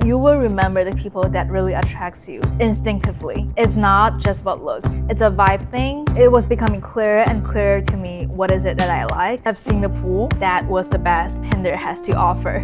you will remember the people that really attracts you instinctively. It's not just about looks. It's a vibe thing. It was becoming clearer and clearer to me what is it that I liked. I've seen the pool. That was the best Tinder has to offer.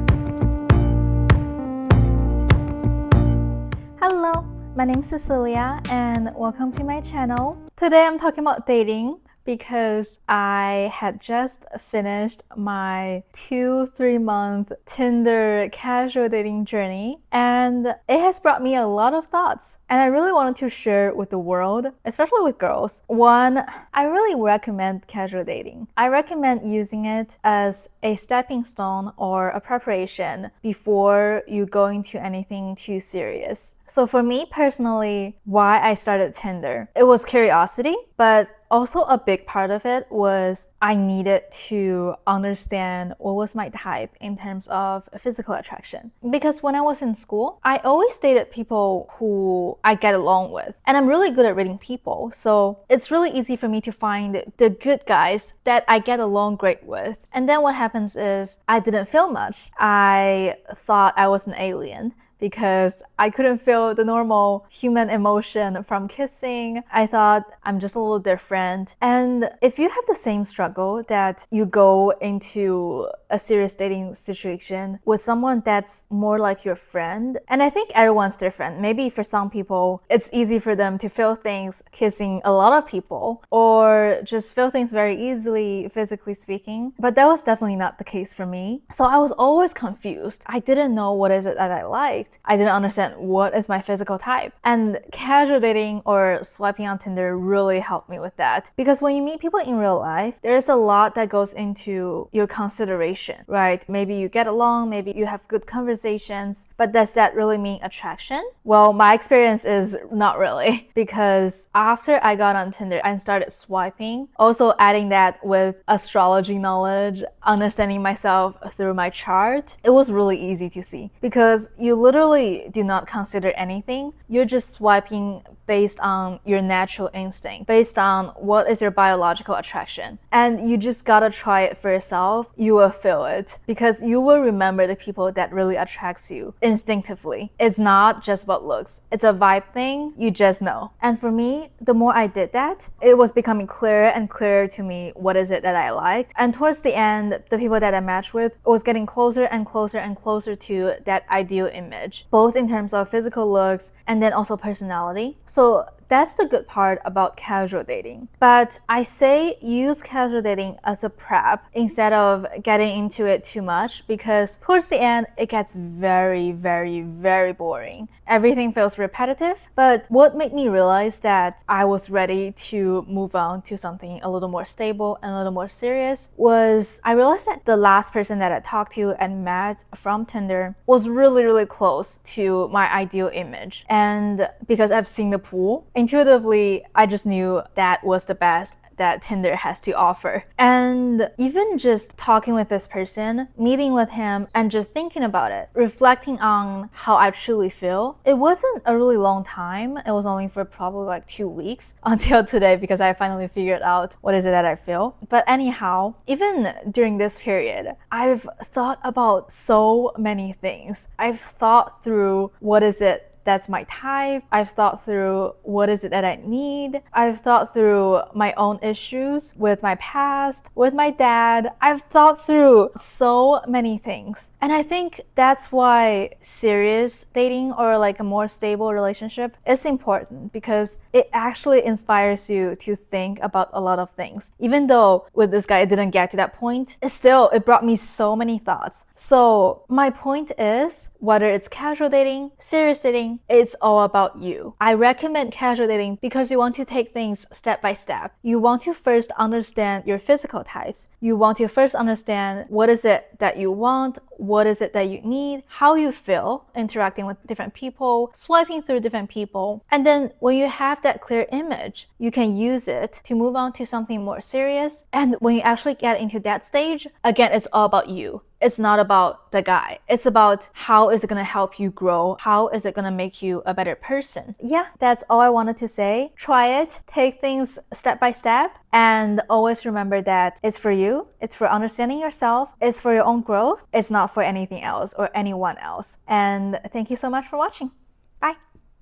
Hello, my name is Cecilia and welcome to my channel. Today I'm talking about dating because I had just finished my 2-3 month Tinder casual dating journey, and it has brought me a lot of thoughts, and I really wanted to share with the world, especially with girls. One, I really recommend casual dating. I recommend using it as a stepping stone or a preparation before you go into anything too serious. So for me personally, why I started Tinder, it was curiosity, but also a big part of it was I needed to understand what was my type in terms of physical attraction. Because when I was in school, I always dated people who I get along with. And I'm really good at reading people, so it's really easy for me to find the good guys that I get along great with. And then what happens is I didn't feel much. I thought I was an alien because I couldn't feel the normal human emotion from kissing. I thought I'm just a little different. And if you have the same struggle that you go into a serious dating situation with someone that's more like your friend, and I think everyone's different. Maybe for some people, it's easy for them to feel things kissing a lot of people or just feel things very easily, physically speaking. But that was definitely not the case for me. So I was always confused. I didn't know what is it that I liked. I didn't understand what is my physical type. And casual dating or swiping on Tinder really helped me with that. Because when you meet people in real life, there's a lot that goes into your consideration, right? Maybe you get along, maybe you have good conversations, but does that really mean attraction? Well, my experience is not really, because after I got on Tinder and started swiping, also adding that with astrology knowledge, understanding myself through my chart, it was really easy to see because you literally do not consider anything. You're just swiping based on your natural instinct, based on what is your biological attraction. And you just gotta try it for yourself. You will feel it because you will remember the people that really attracts you instinctively. It's not just about looks. It's a vibe thing. You just know. And for me, the more I did that, it was becoming clearer and clearer to me what is it that I liked. And towards the end, the people that I matched with was getting closer and closer and closer to that ideal image, both in terms of physical looks and then also personality. So that's the good part about casual dating. But I say use casual dating as a prep instead of getting into it too much, because towards the end, it gets very, very, very boring. Everything feels repetitive. But what made me realize that I was ready to move on to something a little more stable and a little more serious was I realized that the last person that I talked to and met from Tinder was really, really close to my ideal image. And because I've seen the pool, intuitively, I just knew that was the best that Tinder has to offer. And even just talking with this person, meeting with him, and just thinking about it, reflecting on how I truly feel, it wasn't a really long time. It was only for probably like 2 weeks until today, because I finally figured out what is it that I feel. But anyhow, even during this period, I've thought about so many things. I've thought through what is it that's my type. I've thought through what is it that I need. I've thought through my own issues with my past, with my dad. I've thought through so many things. And I think that's why serious dating or like a more stable relationship is important, because it actually inspires you to think about a lot of things. Even though with this guy I didn't get to that point, it brought me so many thoughts. So my point is, whether it's casual dating, serious dating, it's all about you. I recommend casual dating because you want to take things step by step. You want to first understand your physical types. You want to first understand what is it that you want, what is it that you need, how you feel interacting with different people, swiping through different people. And then when you have that clear image, you can use it to move on to something more serious. And when you actually get into that stage, again, it's all about you. it's not about the guy. It's about how is it going to help you grow? How is it going to make you a better person? Yeah, that's all I wanted to say. Try it, take things step by step, and always remember that it's for you, it's for understanding yourself, it's for your own growth, it's not for anything else or anyone else. And thank you so much for watching. Bye.